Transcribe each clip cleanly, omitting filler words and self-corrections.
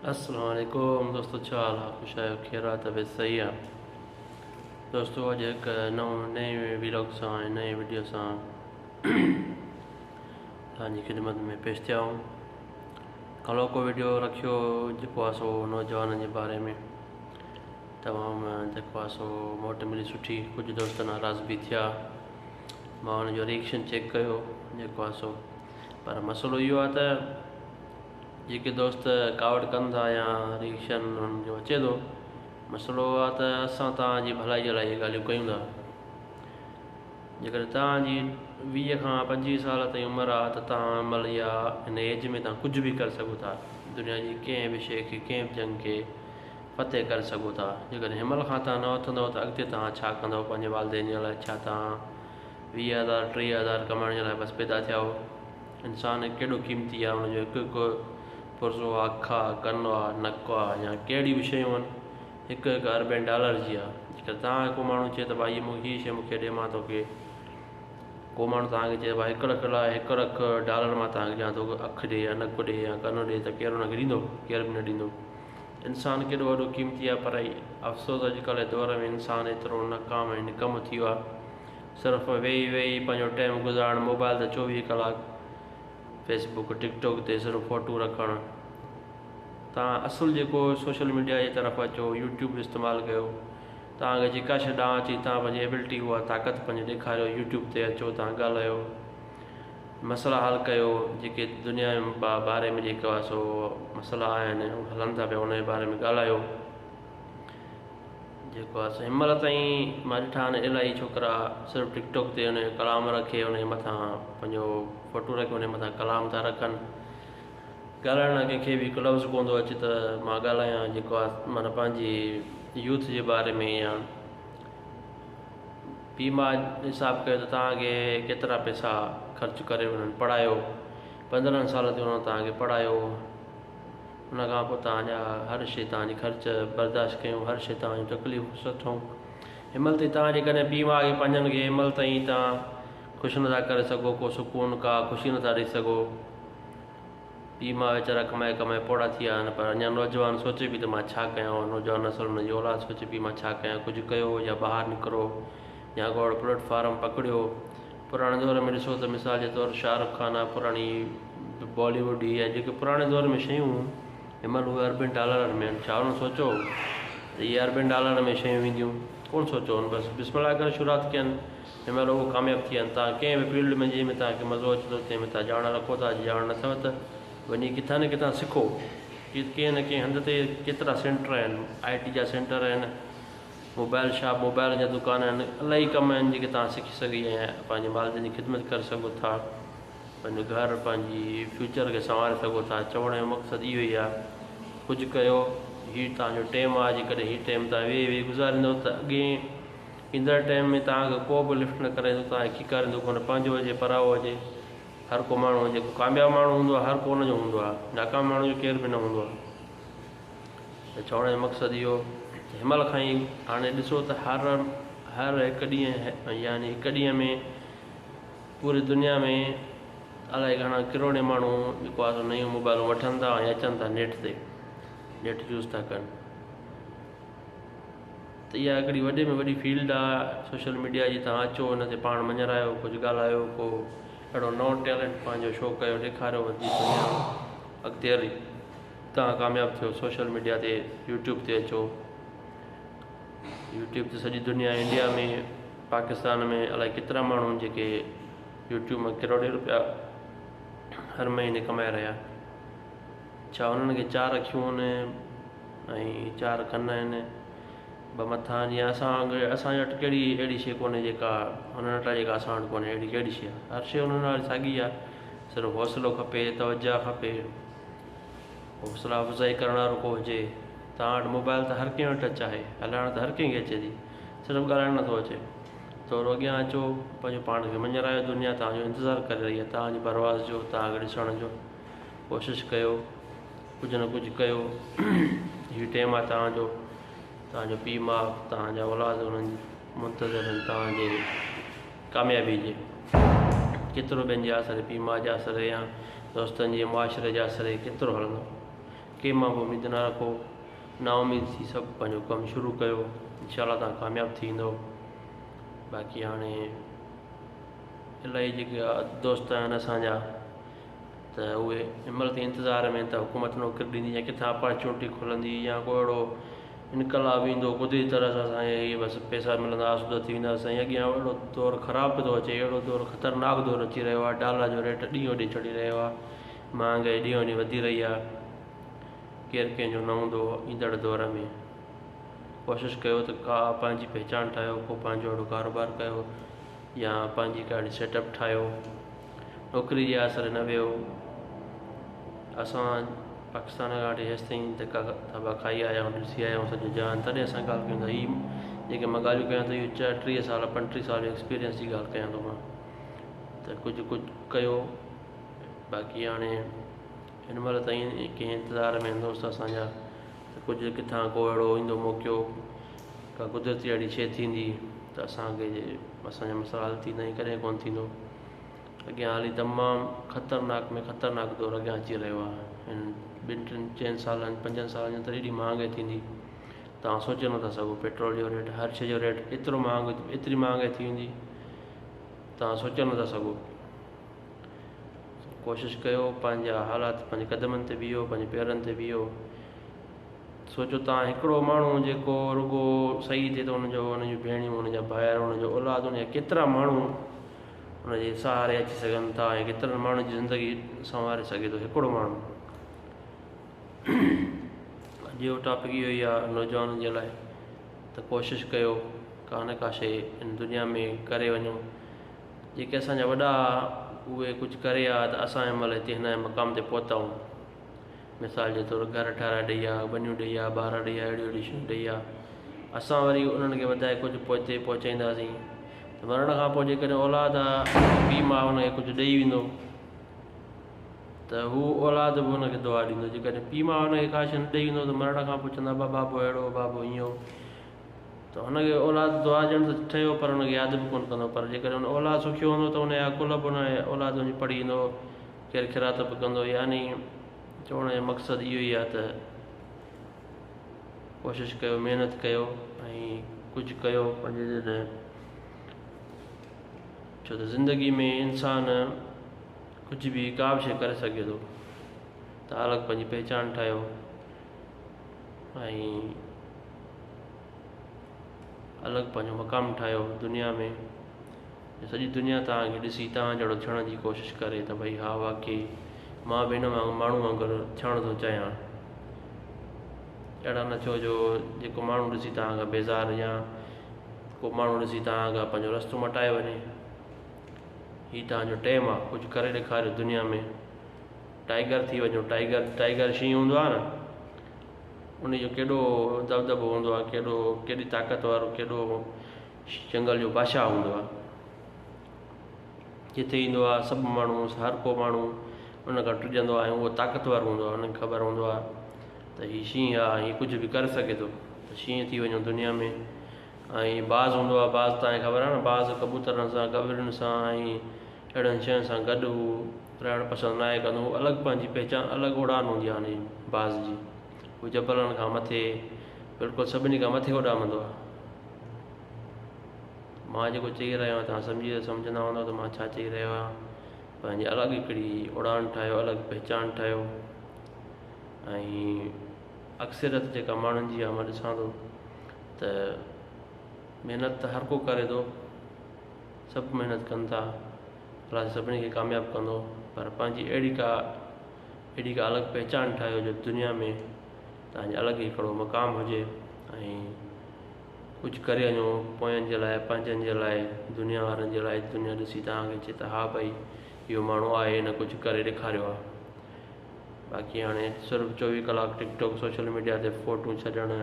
अस्सलाम वालेकुम दोस्तों, छा हाल आहे? ख़ुशि आहियो? खैर आहे? तबियत सही आहे? दोस्तों, अॼु हिकु नए व्लॉग सां ऐं नए वीडियो सां तव्हांजी ख़िदमत में पेश थिया आहियूं। कल्ह को वीडियो रखियो जेको आहे सो नौजवाननि जे बारे में तमामु जेको आहे सो मोट मिली सुठी। कुझु दोस्त नाराज़ बि थिया। मां हुनजो रिएक्शन चेक कयो जेको आहे सो, पर मसइलो इहो आहे त जेके दोस्त कावड़ कनि था या रिएक्शन हुननि जो अचे थो, मसइलो आहे त असां तव्हांजी भलाई जे लाइ इहे ॻाल्हियूं कयूं था। जेकॾहिं तव्हांजी 20 खां 25 साल ताईं उमिरि आहे त तव्हां महिल या हिन एज में तव्हां कुझु बि करे सघो था। दुनिया जी कंहिं बि शइ खे, कंहिं बि जंग खे फ़तेह करे सघो था। जेकॾहिं हिन महिल खां तव्हां न उथंदव त अॻिते तव्हां छा कंदव पंहिंजे वालदेन जे लाइ? छा तव्हां 20,000 30,000 कमाइण जे लाइ बसि पैदा थिया हो? इंसानु केॾो क़ीमती आहे, हुनजो हिकु हिकु पुर्ज़ो आहे, अखि आहे, कनु आहे, नकु आहे, या कहिड़ी बि शयूं आहिनि, हिकु हिकु अरबनि डॉलर जी आहे। जेकॾहिं तव्हां को माण्हू चए त भाई हीअ शइ मूंखे ॾे, मां तोखे, को माण्हू तव्हांखे चए भाई 1 लख लाइ 1 लख डॉलर मां तव्हांखे ॾियां थो, अखि ॾे या नकु ॾे या कनु ॾे, त केरु हुनखे ॾींदो? केरु बि न ॾींदो। इंसानु केॾो वॾो क़ीमती आहे, पर अफ़सोस अॼुकल्ह जे दौर में इंसानु एतिरो नाकाम ऐं निकम थी वियो आहे। सिर्फ़ु वेही वेही पंहिंजो टाइम गुज़ारणु, मोबाइल ते 24 कलाक, फेसबुक टिकटॉक ते सिर्फ़ु फ़ोटू रखणु। तव्हां असुलु जेको सोशल मीडिया जी तरफ़ अचो, यूट्यूब इस्तेमालु कयो। तव्हांखे जेका शइ ॾांहुं अची तव्हां पंहिंजी एबिलिटी, उहा ताक़त पंहिंजी ॾेखारियो। यूट्यूब ते अचो, तव्हां ॻाल्हायो, मसइला हल कयो। जेके दुनिया जे बारे में जेको आहे सो मसइला आहिनि, हलनि था पिया, उन जे बारे में ॻाल्हायो। जेको आहे सो हिन महिल ताईं मां ॾिठा आहिनि इलाही छोकिरा सिर्फ़ु टिकटॉक ते हुन कलाम रखे, उन जे मथां पंहिंजो फ़ोटू रखे, उन जे मथां कलाम था रखनि। ॻाल्हाइण कंहिंखे बि हिकु लफ़्ज़ कोन थो अचे त मां ॻाल्हायां जेको आहे माना पंहिंजी यूथ जे बारे में। या बि मां हिसाबु कयो त तव्हांखे केतिरा पैसा ख़र्चु करे उन्हनि पढ़ायो, 15 साल ते उन्हनि तव्हांखे पढ़ायो, उन खां पोइ तव्हांजा हर शइ तव्हांजी ख़र्च बर्दाश्त कयूं, हर शइ तव्हांजी तकलीफ़ सठूं। हिन महिल ताईं तव्हां जेकॾहिं पीउ माउ खे पंहिंजनि खे हिन महिल ताईं तव्हां ख़ुशि नथा करे सघो, को सुकून, का ख़ुशी नथा ॾेई सघो। पीउ माउ वीचारा कमाए कमाए पोड़ा थी विया आहिनि, पर अञा नौजवान सोचे बि त मां छा कयां। नौजवान नसल हुनजी औलाद सोचे बि मां छा कयां। कुझु कयो या ॿाहिरि निकिरो या को प्लेटफॉर्म पकड़ियो। पुराणे दौर में ॾिसो त मिसाल जे तौरु शाहरुख खान आहे, पुराणी बॉलीवुड या जेके पुराणे दौर में शयूं हिन महिल उहे अरबनि डॉलर में आहिनि। छा हुन सोचो त इहे अरबनि डॉलर में शयूं ईंदियूं? कोन सोचो। बसि बिस्मिल्लाह करे शुरूआति कयनि, हिन महिल उहो कामयाबु थी विया आहिनि। तव्हां कंहिं बि फील्ड में जंहिंमें तव्हांखे मज़ो अचे थो तंहिंमें तव्हां ॼाण रखो था। ॼाण नथव त वञी किथां न किथां सिखो। कंहिं न कंहिं हंध ते केतिरा सेंटर आहिनि, IT जा सेंटर आहिनि, मोबाइल शॉप, मोबाइल जा दुकान आहिनि, इलाही कम आहिनि जेके तव्हां सिखी सघी ऐं पंहिंजे वालदेन जी ख़िदमत करे सघो था। पंहिंजो घरु, पंहिंजी फ्यूचर खे संभाले सघो था। चवण जो मक़सदु इहो ई आहे, कुझु कयो। हीउ तव्हांजो टाइम आहे, जेकॾहिं हीउ टाइम तव्हां वेही गुज़ारींदव त अॻे ईंदड़ टाइम में तव्हांखे को बि लिफ्ट न करे थो, तव्हांखे खीकारींदो कोन, पंहिंजो हुजे पराओ हुजे। हर को माण्हू जेको कामयाबु माण्हू हूंदो आहे, हर को हुनजो हूंदो आहे, नाकाम माण्हू जो केर बि न हूंदो आहे। त चवण जो मक़सदु इहो, हिन महिल खां ई हाणे ॾिसो त हर हिकु ॾींहुं, यानी हिकु ॾींहं में पूरी दुनिया में अलाए घणा किरोड़े माण्हू जेको आहे नयूं मोबाइलूं वठनि था ऐं अचनि था नेट ते, नेट यूज़ था कनि। त इहा हिकिड़ी वॾे में वॾी फील्ड आहे सोशल मीडिया जी। तव्हां अचो, हुन ते पाण मञरायो, कुझु ॻाल्हायो, को अहिड़ो नओं टैलेंट पंहिंजो शो कयो, ॾेखारियो, वधी दुनिया अॻिते हली तव्हां कामयाबु थियो। सोशल मीडिया ते, यूट्यूब ते अचो। यूट्यूब ते सॼी दुनिया, इंडिया में, पाकिस्तान में अलाए केतिरा माण्हू आहिनि जेके यूट्यूब मां किरोड़े रुपया हर महीने कमाए रहिया। छा हुननि खे 4 अखियूं आहिनि ऐं 4 कन आहिनि, ॿ मथां? जीअं असां वटि कहिड़ी अहिड़ी शइ कोन्हे जेका हुननि वटि आहे, जेका असां वटि कोन्हे। अहिड़ी कहिड़ी शइ आहे? हर शइ हुननि वारी साॻी आहे। सिर्फ़ु हौसलो खपे, तवजा खपे, हौसला अफ़ज़ाई करण वारो को हुजे। तव्हां वटि मोबाइल त हर कंहिं वटि टच आहे, हलाइण त हर कंहिंखे अचे थी, सिर्फ़ु ॻाल्हाइणु नथो अचे। थोरो अॻियां अचो, पंहिंजो पाण खे मञरायो। दुनिया तव्हांजो इंतज़ारु करे रही आहे, तव्हांजी परवाज़ जो, तव्हांखे ॾिसण जो। कोशिशि कयो, कुझु न कुझु कयो। हीउ टाइम आहे तव्हांजो पीउ माउ, तव्हांजा औलाद, हुननि जी मुंतज़र आहिनि तव्हांजे कामयाबी जे। केतिरो ॿियनि जे आसरे, पीउ माउ जे आसरे या दोस्तनि जे, मुआशिरे जे आसरे केतिरो हलंदो? कंहिं मां बि उमेद न रखो, नाउमीद थी सभु पंहिंजो कमु शुरू कयो, इंशाअल्लाह तव्हां कामयाबु थींदो। बाक़ी हाणे इलाही जेके दोस्त आहिनि असांजा त उहे हिनमहिल ताईं इंतज़ार में त हुकूमत नौकिरी ॾींदी या किथां अपॉर्चुनिटी खुलंदी या को अहिड़ो इनकलाब ईंदो कुदरती तरह सां असांखे इहे बसि पैसा मिलंदा आसूदा थी वेंदा। साईं अॻियां अहिड़ो दौरु ख़राबु थो अचे, अहिड़ो दौरु ख़तरनाक दौरु अची रहियो आहे, डॉलर जो रेट ॾींहों ॾींहुं चढ़ी रहियो आहे, महांगाई ॾींहों ॾींहुं वधी रही आहे। केरु कंहिंजो न हूंदो ईंदड़ दौर में। कोशिशि कयो त का पंहिंजी पहचान ठाहियो, को पंहिंजो अहिड़ो कारोबार कयो या पंहिंजी काड़ी सेटअप ठाहियो, नौकिरी जे आसरे न वियो। असां पाकिस्तान खां वठी हेसि ताईं धका धबा खाई आया आहियूं, ॾिसी आया आहियूं सॼो जहान, तॾहिं असां ॻाल्हि कयूं था। हीअ जेके मां ॻाल्हियूं कयां थो इहो 30 साल 35 साल जो एक्सपीरियंस जी ॻाल्हि कयां थो मां, त कुझु कयो। बाक़ी हाणे हिन महिल ताईं कंहिं इंतज़ार में दोस्त असांजा, त कुझु किथां को अहिड़ो ईंदो मौक़ो, का कुदरती अहिड़ी शइ थींदी त असांखे असांजा मसइला हल थींदा, कॾहिं कोन थींदो। अॻियां हाली तमामु ख़तरनाक में ख़तरनाक दौरु अॻियां अची रहियो आहे। हिन 2-3 सालनि 5 सालनि अंदरि एॾी महांगाई थींदी, तव्हां सोचे नथा सघो। पेट्रोल जो रेट, हर शइ जो रेट एतिरी महांगाई थी वेंदी, तव्हां सोचे नथा सघो। कोशिशि कयो, पंहिंजा हालात पंहिंजे क़दमनि ते बीहो, पंहिंजे पेरनि ते बीहो। सोचो तव्हां हिकिड़ो माण्हू जेको रुगो सही थिए थो, हुनजूं भेणियूं, हुनजा भाइर, हुनजो औलाद, हुनजा केतिरा माण्हू हुनजे सहारे अची सघनि था ऐं केतिरनि माण्हुनि जी ज़िंदगी संवारे सघे थो हिकिड़ो माण्हू। अॼु जो टॉपिक इहो ई आहे नौजवाननि जे लाइ, त कोशिशि कयो का न का शइ हिन दुनिया में करे वञो। जेके असांजा वॾा उहे कुझु करे आहे त असां हिन महिल हिते हिन मक़ाम ते पहुता आहियूं। मिसाल जे तौरु घर ठाराए ॾेई आहे, बनियूं ॾेई आहे, ॿार ॾेई आहे, अहिड़ियूं शयूं ॾेई आहे। असां वरी उन्हनि खे वधाए कुझु पोइ पहुचाईंदासीं त मरण खां पोइ जेकॾहिं औलाद आहे, पीउ माउ हुनखे कुझु ॾेई वेंदो त हू औलाद बि हुनखे दुआ ॾींदो। जेकॾहिं पीउ माउ हुनखे का शइ न ॾेई वेंदो त मरण खां पोइ चवंदा बाबो अहिड़ो, बाबो ईअं, त हुनखे औलाद दुआ ॾियण त ठहियो पर हुनखे यादि बि कोन कंदो। पर जेकॾहिं हुन औलाद सुखियो हूंदो त हुनजा कुल बि हुन औलाद हुनजी पढ़ी ईंदो, केरु ख़िरात बि कंदो। यानी चवण जो मक़सदु इहो ई आहे त कोशिशि कयो, महिनत कयो ऐं कुझु कयो पंहिंजे। छो त ज़िंदगी में इंसान कुझु बि का बि शइ करे सघे थो, त अलॻि पंहिंजी पहचान ठाहियो ऐं अलॻि पंहिंजो मक़ाम ठाहियो दुनिया में। सॼी दुनिया तव्हांखे ॾिसी तव्हां जहिड़ो थियण जी कोशिशि करे त भई हा वाक़ई मां बि हिन माण्हू वांगुरु थियण थो चाहियां। अहिड़ा न थियो जो जेको माण्हू ॾिसी तव्हां खां बेज़ार या को माण्हू ॾिसी तव्हां खां पंहिंजो रस्तो मटाए वञे। हीउ तव्हांजो टाइम आहे, कुझु करे ॾेखारियो दुनिया में, टाइगर थी वञो। टाइगर शींहुं हूंदो आहे न, उनजो केॾो दबदबो हूंदो आहे, केॾी ताक़त वारो, केॾो जंगल जो बादशाह हूंदो आहे। जिथे ईंदो आहे सभु माण्हू, हर को माण्हू उन खां टिजंदो आहे ऐं उहो ताक़तवर हूंदो आहे। उनखे ख़बर हूंदो आहे त हीउ शींहुं आहे, हीउ कुझु बि करे सघे थो, त शींहुं थी वञो दुनिया में। ऐं बाज़ हूंदो आहे, बाज़ तव्हांखे ख़बर आहे न, बाज़ कबूतरनि सां, गविरियुनि सां ऐं अहिड़नि शयुनि सां गॾु रहणु पसंदि न आहे कंदो। अलॻि पंहिंजी पहचान, अलॻि उड़ान हूंदी आहे हुनजी बाज़ जी। हू जबलनि खां मथे, बिल्कुलु सभिनी खां मथे उॾामंदो आहे। मां जेको चई रहियो आहियां तव्हां सम्झंदा हूंदव त मां छा चई रहियो आहियां। पंहिंजी अलॻि हिकिड़ी उड़ान ठाहियो, अलॻि पहचान ठाहियो। ऐं अक्सरियत जेका माण्हुनि जी आहे, मां ॾिसां थो त महिनत त हर को करे थो, सभु महिनत कनि था, अलाह सभिनी खे कामयाबु कंदो। पर पंहिंजी अहिड़ी का अलॻि पहचान ठाहियो जो दुनिया में तव्हांजे अलॻि हिकिड़ो मक़ाम हुजे ऐं कुझु करे वञो पोयनि जे लाइ, पंहिंजनि जे लाइ, दुनिया वारनि जे लाइ। दुनिया ॾिसी तव्हांखे चए त हा भई इहो माण्हू आहे, हिन कुझु करे ॾेखारियो आहे। बाक़ी हाणे सिर्फ़ु 24 कलाक टिकटॉक सोशल मीडिया ते फ़ोटूं छॾणु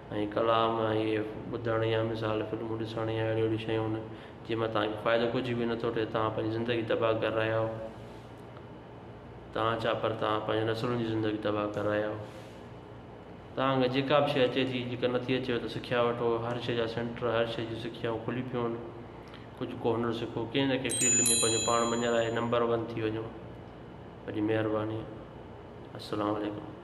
ऐं कलाम इहे ॿुधण या मिसाल फिल्मूं ॾिसण या अहिड़ियूं अहिड़ियूं शयूं जंहिंमां तव्हांखे फ़ाइदो कुझु बि नथो थिए, तव्हां पंहिंजी ज़िंदगी तबाह करे रहिया आहियो। तव्हां छा, पर तव्हां पंहिंजे नसलुनि जी ज़िंदगी तबाह करे रहिया आहियो। तव्हांखे जेका बि शइ अचे थी, जेका नथी अचेव त सिखिया वठो। हर शइ जा सेंटर, हर शइ जूं सिखियाऊं खुली पियूं आहिनि। कुझु को हुनर सिखो, कंहिं न कंहिं फील्ड में पंहिंजो पाण मञण लाइ नंबर 1 थी वञो। वॾी महिरबानी। अस्सलामु अलैकुम।